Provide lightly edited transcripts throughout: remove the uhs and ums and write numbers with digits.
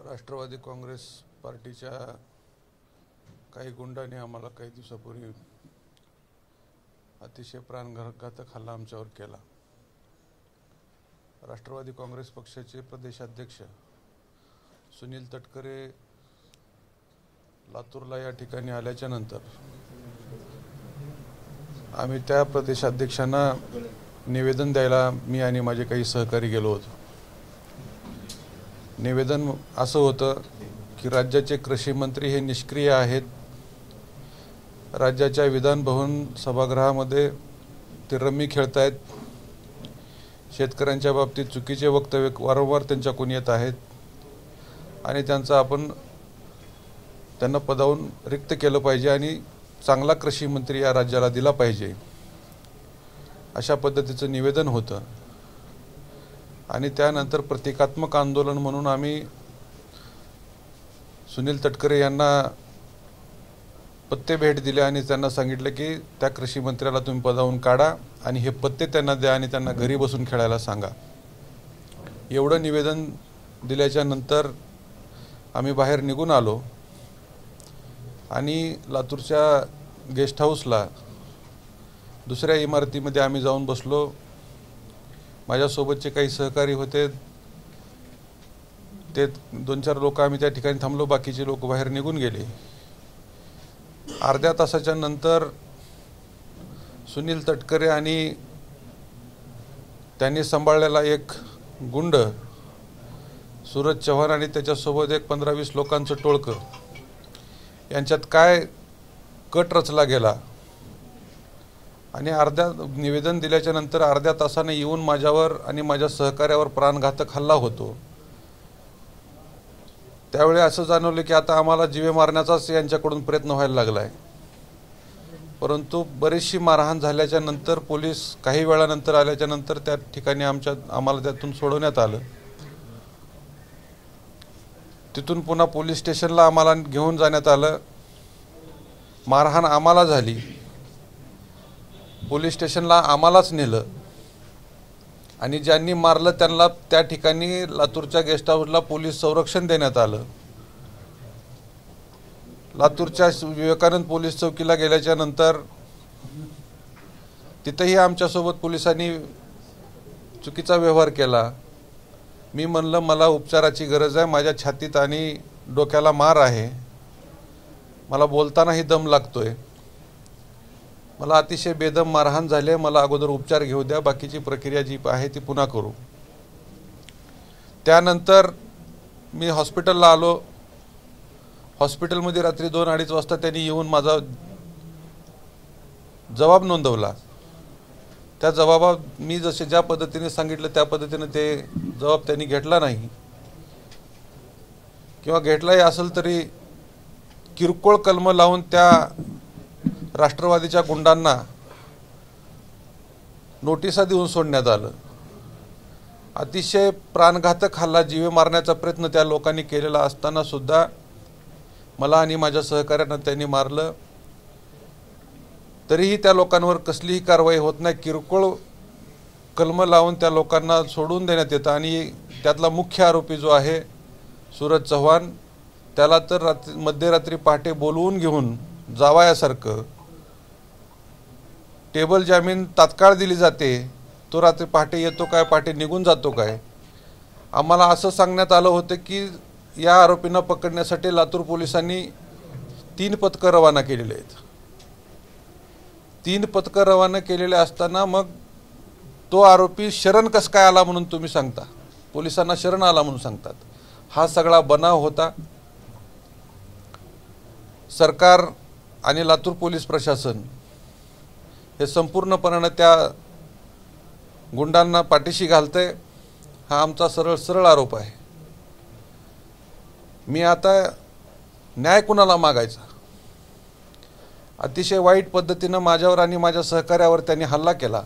राष्ट्रवादी काँग्रेस पार्टीच्या काही गुंडांनी आम्हाला काही दिवसापूर्वी अतिशय प्राणघातक हल्ला आमच्यावर केला। राष्ट्रवादी काँग्रेस पक्षाचे प्रदेशाध्यक्ष सुनील तटकरे लातूरला या ठिकाणी आल्याच्या नंतर आम्ही त्या प्रदेशाध्यक्षांना निवेदन द्यायला मी आणि माझे काही सहकारी गेलो होतो। निवेदन असं होतं की राज्याचे कृषी मंत्री हे निष्क्रिय आहेत। राज्याच्या विधान भवन सभागृहामध्ये ते रम्मी खेळतायत। शेतकऱ्यांच्या बाबतीत चुकीचे वक्तव्य वारंवार त्यांच्याकडून येत आहेत आणि त्यांना पदावरून रिक्त केलं पाहिजे आणि चांगला कृषी मंत्री या राज्याला दिला पाहिजे, अशा पद्धतीचं निवेदन होतं। आणि त्यानंतर प्रतिकात्मक आंदोलन म्हणून आम्ही सुनील तटकरे यांना पत्ते भेट दिले आणि त्यांना सांगितलं की त्या कृषी मंत्र्याला तुम्ही पदावरून काढा आणि हे पत्ते त्यांना द्या आणि त्यांना घरी बसून खेळायला सांगा। एवढं निवेदन दिल्याच्या नंतर आम्ही बाहेर निघून आलो आणि लातूरच्या गेस्ट हाऊसला दुसऱ्या इमारतीमध्ये आम्ही जाऊन बसलो। माझ्यासोबतचे काही सहकारी होते, ते 2-4 लोक आम्ही त्या ठिकाणी थांबलो, बाकीचे लोक बाहेर निघून गेले। अर्ध्या तासाच्या नंतर सुनील तटकरे आणि त्यांनी सांभाळलेला एक गुंड सूरज चव्हाण आणि त्याच्यासोबत एक 15-20 लोकांचं टोळकं यांच्यात काय कट रचला गेला आणि निवेदन दिल्याच्या नंतर अर्ध्या तासाने येऊन माझ्यावर आणि माझ्या सहकार्यावर प्राणघातक हल्ला होतो। त्यावेळी असं जाणवलं की आता आम्हाला जीवे मारण्याचाच यांच्याकडून प्रयत्न व्हायला लागलाय। परंतु बरीचशी मारहाण झाल्याच्या नंतर पोलीस काही वेळानंतर आल्याच्या नंतर त्या ठिकाणी आम्हाला त्यातून सोडवण्यात आलं। तिथून पुन्हा पोलीस स्टेशनला आम्हाला घेऊन जाण्यात आलं। मारहाण आम्हाला झाली, पोलीस स्टेशनला आम्हालाच नेलं आणि ज्यांनी मारलं त्यांना त्या ठिकाणी लातूरच्या गेस्ट हाऊसला पोलीस संरक्षण देण्यात आलं। लातूरच्या विवेकानंद पोलीस चौकीला गेल्याच्या नंतर तिथेही आमच्यासोबत पोलिसांनी चुकीचा व्यवहार केला। मी म्हणलं मला उपचाराची गरज आहे, माझ्या छातीत आणि डोक्याला मार आहे, मला बोलतानाही दम लागतोय, मला अतिशय बेदम मारहाण झाले, मला अगोदर उपचार घेऊ द्या, बाकीची प्रक्रिया जी आहे ती पुन्हा करू। त्यानंतर मी हॉस्पिटलला आलो। हॉस्पिटलमध्ये रात्री 2-2:30 वाजता त्यांनी येऊन माझा जबाब नोंदवला। त्या जबाबात मी ज्या पद्धतीने सांगितलं त्या पद्धतीने ते जबाब त्यांनी घेतला नाही, किंवा घेतलाही असेल तरी किरकोळ कलम लावून त्या राष्ट्रवादीच्या गुंडांना नोटिसा देऊन सोडण्यात आलं। अतिशय प्राणघातक हल्ला, जीवे मारण्याचा प्रयत्न त्या लोकांनी केलेला असताना सुद्धा मला आणि माझ्या सहकाऱ्यांना त्यांनी मारलं। तरीही त्या लोकांवर कसलीही कारवाई होत नाही, किरकोळ कलम लावून त्या लोकांना सोडून देण्यात येतं। आणि त्यातला मुख्य आरोपी जो आहे सूरज चव्हाण, त्याला तर मध्यरात्री पहाटे बोलवून घेऊन जावयासारखं टेबल जामीन तात्काळ दिली जाते, तो रात्री पहाटे येतो काय, पहाटे निघून जातो काय। आम्हाला असं सांगण्यात आलं होतं की या आरोपींना पकडण्यासाठी लातूर पोलिसांनी 3 पथकं रवाना केलेले आहेत। 3 पथकं रवाना केलेले असताना मग तो आरोपी शरण कसं काय आला म्हणून तुम्ही सांगता, पोलिसांना शरण आला म्हणून सांगतात। हा सगळा बनाव होता। सरकार आणि लातूर पोलीस प्रशासन हे संपूर्णपणे त्या गुंडांना पाठीशी घालतंय, हा आमचा सरळ आरोप आहे। मी आता न्याय कुणाला मागायचा? अतिशय वाईट पद्धतीनं माझ्यावर आणि माझ्या सहकार्यावर त्यांनी हल्ला केला।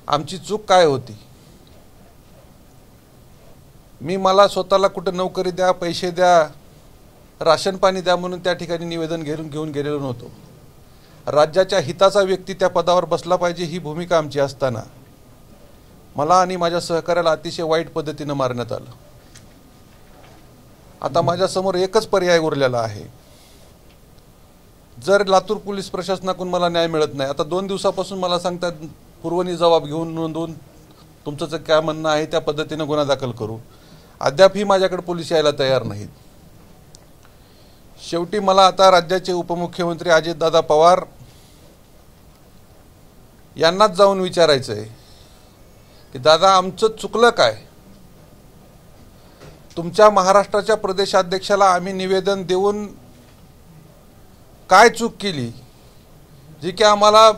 आमची चूक काय होती? मला स्वतःला कुठं नोकरी द्या, पैसे द्या, राशन पाणी द्या म्हणून त्या ठिकाणी निवेदन घेऊन गेलेलो नव्हतो। राज्याच्या हिताचा व्यक्ती त्या पदावर बसला पाहिजे ही भूमिका आमची असताना मला आणि माझ्या सहकार्याला अतिशय वाईट पद्धतीने मारण्यात आलं. आता माझ्यासमोर एकच पर्याय उरलेला आहे. जर लातूर पोलीस प्रशासनाकडून मला न्याय मिळत नाही, आता 2 दिवसापासून मला सांगतात पूर्वनी जबाब घेऊन नोंदवून तुमचं जे काय म्हणणं आहे त्या पद्धतीने गुन्हा दाखल करू. अद्यापही माझ्याकडे पोलीस यायला तयार नाहीत. शेवटी मला आता राज्याचे उपमुख्यमंत्री अजितदादा पवार यांनाच जाऊन विचारायचं आहे की दादा आमचं चुकलं काय? तुमच्या महाराष्ट्राच्या प्रदेशाध्यक्षाला आम्ही निवेदन देऊन काय चूक केली जी की आम्हाला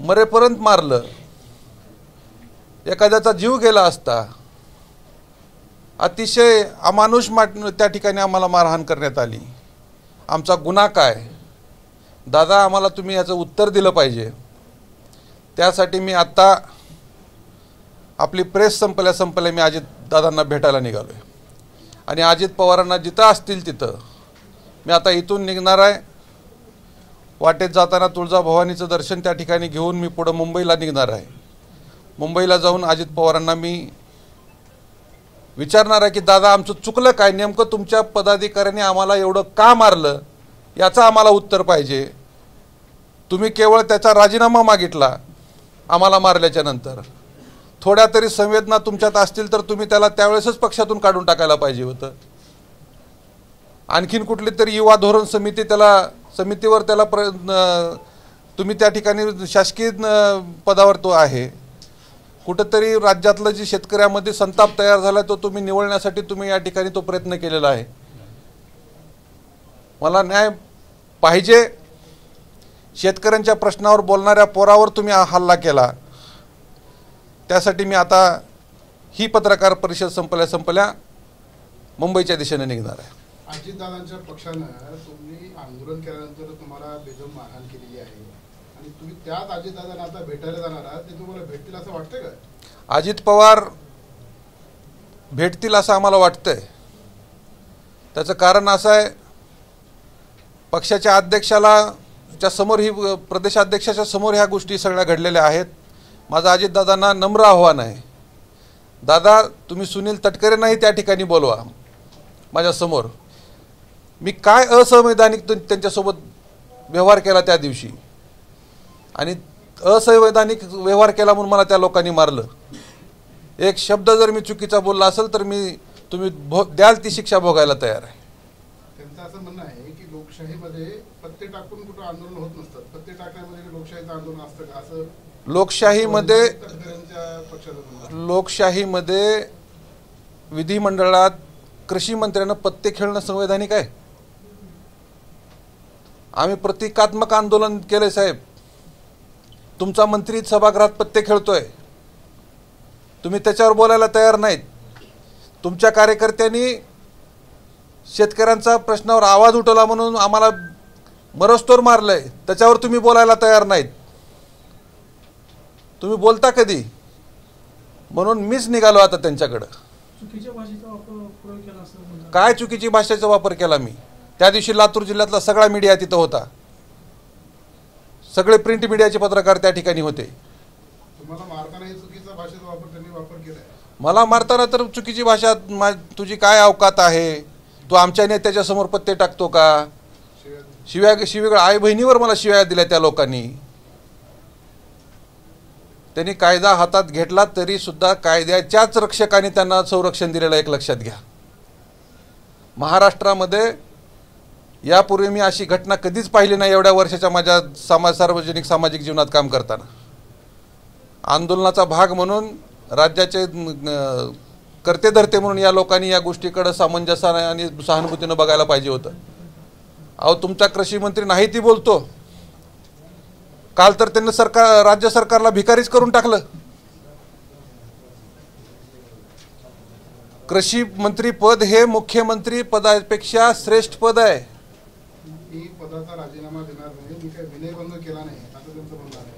मरेपर्यंत मारलं, एखाद्याचा जीव गेला असता, अतिशय अमानुष त्या ठिकाणी आम्हाला मारहाण करण्यात आली. आमचा गुन्हा काय? दादा आम्हाला तुम्ही याचं उत्तर दिलं पाहिजे. त्यासाठी मी आत्ता आपली प्रेस संपल्या मी अजितदादांना भेटायला निघालोय आणि अजित पवारांना जिथं असतील तिथं मी आता इथून निघणार आहे. वाटेत जाताना तुळजाभवानीचं दर्शन त्या ठिकाणी घेऊन मी पुढे मुंबईला निघणार आहे. मुंबईला जाऊन अजित पवारांना मी विचारणार आहे की दादा आमचं चुकलं काय? नेमकं तुमच्या पदाधिकाऱ्यांनी आम्हाला एवढं का मारलं याचं आम्हाला उत्तर पाहिजे. तुम्ही केवळ त्याचा राजीनामा मागितला आम्हाला मारल्याच्या नंतर. थोड्या तरी संवेदना तुमच्यात असतील तर तुम्ही त्याला त्यावेळेसच पक्षातून काढून टाकायला पाहिजे होतं. आणखीन कुठली तरी युवा धोरण समितीवर त्याला तुम्ही त्या ठिकाणी शासकीय पदावर तो आहे. कुठंतरी राज्यातलं जी शेतकऱ्यामध्ये संताप तयार झाला तो तुम्ही निवळण्यासाठी तुम्ही या ठिकाणी तो प्रयत्न केलेला आहे. मला न्याय पाहिजे. शेतकऱ्यांच्या प्रश्नावर बोलणाऱ्या पोरावर तुम्ही हल्ला केला. त्यासाठी मी आता ही पत्रकार परिषद संपल्या मुंबईच्या दिशेने निघणार आहे. अजितदादांच्या पक्षानं तुम्ही आंदोलन केल्यानंतर तुम्हाला बेदम मारहाण केलेली आहे आणि तुम्ही त्याच अजितदादांना आता भेटायला जाणार आहात, ते तुम्हाला भेटतील असं वाटतंय का? अजित पवार भेटतील असं आम्हाला वाटतंय. त्याचं कारण असं आहे, पक्षाच्या अध्यक्षाच्या समोर प्रदेशाध्यक्षाच्या समोर ह्या गोष्टी सगळ्या घडलेल्या आहेत. माझं अजितदादांना नम्र आव्हान आहे, दादा तुम्ही सुनील तटकरे नाही त्या ठिकाणी बोलवा माझ्यासमोर. मी काय असंवैधानिक त्यांच्यासोबत व्यवहार केला त्या दिवशी आणि असंवैधानिक व्यवहार केला म्हणून मला त्या लोकांनी मारलं. एक शब्द जर मी चुकीचा बोलला असेल तर तुम्ही द्याल ती शिक्षा भोगायला तयार आहे. त्यांचं असं म्हणणं आहे की लोकशाहीमध्ये पत्ते टाकून कुठं आंदोलन होत नसतात, पत्ते टाकण्यामध्ये लोकशाहीचं आंदोलन असतं का? असं लोकशाहीमध्ये विधिमंडळात कृषी मंत्र्यांना पत्ते खेळणं संवैधानिक आहे? आम्ही प्रतिकात्मक आंदोलन केले साहेब. तुमचा मंत्री सभागृहात पत्ते खेळतोय, तुम्ही त्याच्यावर बोलायला तयार नाहीत. तुमच्या कार्यकर्त्यांनी शेतकऱ्यांचा प्रश्नावर आवाज उठवला म्हणून आम्हाला मरस्तोर मारलंय, त्याच्यावर तुम्ही बोलायला तयार नाहीत. तुम्ही बोलता कधी? म्हणून मीच निघालो आता त्यांच्याकडं. काय चुकीची भाषेचा वापर केला मी? त्या दिवशी लातूर जिल्ह्यातला सगळा मीडिया तिथं होता, सगळे प्रिंट मीडियाचे पत्रकार त्या ठिकाणी होते. तुम्हाला मारताना चुकीचा भाषेचा वापर त्यांनी केलाय. मला मारताना तर चुकीची भाषा, तुझी काय अवकात आहे, तू आमच्या नेत्याच्या समोर पत्ते टाकतो का? शिव्या आई बहिणीवर मला शिव्या दिल्या त्या लोकांनी. त्यांनी कायदा हातात घेतला तरी सुद्धा कायद्याच्याच रक्षकाने त्यांना संरक्षण दिलेलं एक लक्षात घ्या. महाराष्ट्रामध्ये यापूर्वी मी अशी घटना कधीच पाहिली नाही एवढ्या वर्षाच्या माझ्या सार्वजनिक सामाजिक जीवनात काम करताना. आंदोलनाचा भाग म्हणून राज्याचे करते धरते म्हणून या लोकांनी या गोष्टीकडे सामंजस्याने आणि सहानुभूतीने बघायला पाहिजे होतं. अहो तुमचा कृषी मंत्री नाही ती बोलतो, काल तर त्यांनी राज्य सरकारला भिकारीच करून टाकलं. कृषी मंत्री पद हे मुख्यमंत्री पदापेक्षा श्रेष्ठ पद आहे. मी पदाचा राजीनामा देणार नाही, मी काय विनयभंग केला नाही असं त्यांचं म्हणणं आहे.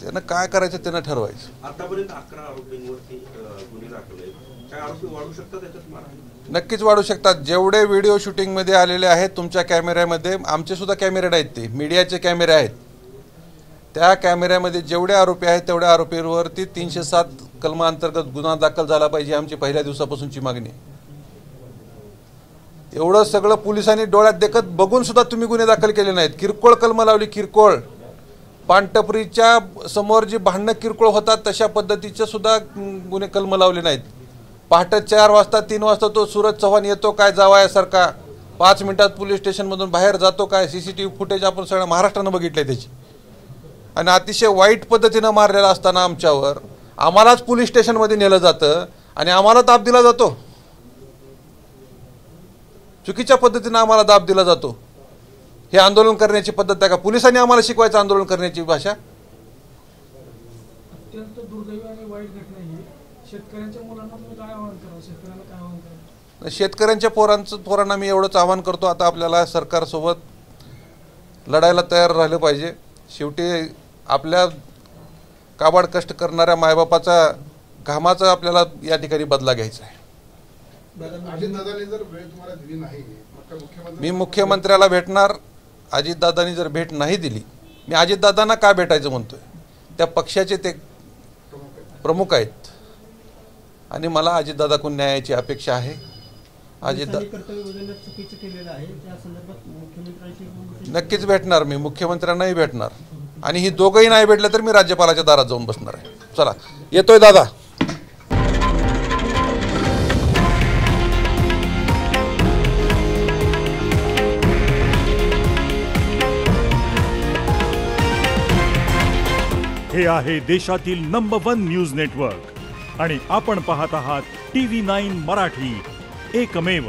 त्यांना काय करायचं त्यांना ठरवायचं. आतापर्यंत 11 आरोपींवरती गुन्हे दाखल आहेत. काय आरोपी वाढू शकतात त्याच्यात? नक्कीच वाढू शकतात. जेवढे व्हिडिओ शूटिंगमध्ये आलेले आहेत तुमच्या कॅमेऱ्यामध्ये, आमचे सुद्धा कॅमेरे आहेत, ते मीडियाचे कॅमेरे आहेत. त्या कॅमेऱ्यामध्ये जेवढे आरोपी आहेत तेवढ्या आरोपींवरती 307 कलमांतर्गत गुन्हा दाखल झाला पाहिजे, आमची पहिल्या दिवसापासूनची मागणी. एवढं सगळं पोलिसांनी डोळ्यात देखत बघून सुद्धा तुम्ही गुन्हे दाखल केले नाहीत. किरकोळ कलम लावली, किरकोळ. पानटपरीच्या समोर जी भांडणं किरकोळ होतात तशा पद्धतीचे सुद्धा गुन्हे कलम लावले नाहीत. पहाटे 4 वाजता 3 वाजता तो सूरज चव्हाण येतो काय जावायासारखा, 5 मिनिटात पोलीस स्टेशनमधून बाहेर जातो काय. CCTV फुटेज आपण सगळ्या महाराष्ट्रानं बघितलंय त्याची. आणि अतिशय वाईट पद्धतीनं मारलेला असताना आमच्यावर आम्हालाच पोलीस स्टेशनमध्ये नेलं जातं आणि आम्हाला दाब दिला जातो. चुकीच्या पद्धतीनं आम्हाला दाब दिला जातो. हे आंदोलन करण्याची पद्धत आहे का? पोलिसांनी आम्हाला शिकवायचं आंदोलन करण्याची भाषा? अत्यंत दुर्दैवी आणि वाईट घटना ही. शेतकऱ्यांच्या मुलांना तुम्ही काय आवाहन करा? शेतकऱ्यांना काय आवाहन करा? शेतकऱ्यांच्या पोरांना मी एवढंच आवाहन करतो, आता आपल्याला सरकारसोबत लढायला तयार राहिलं पाहिजे. शेवटी आपल्या काबाड कष्ट करणाऱ्या मायबापाचा घामाचा आपल्याला या ठिकाणी बदला घ्यायचा आहे. अजितदादांनी जर वेळ तुम्हाला दिली नाही, मी मुख्यमंत्र्याला भेटणार. अजितदादांनी जर भेट नाही दिली, मी अजितदादांना का भेटायचं म्हणतोय? त्या पक्षाचे ते प्रमुख आहेत आणि मला अजितदादाकडून न्यायाची अपेक्षा आहे. नक्कीच भेटणार, मी मुख्यमंत्र्यांनाही भेटणार आणि ही दोघंही नाही भेटले तर मी राज्यपालाच्या दारात जाऊन बसणार आहे. चला, येतोय दादा. हे आहे देशातील नंबर 1 न्यूज नेटवर्क आणि आपण पाहत आहात TV9 मराठी, एकमेव.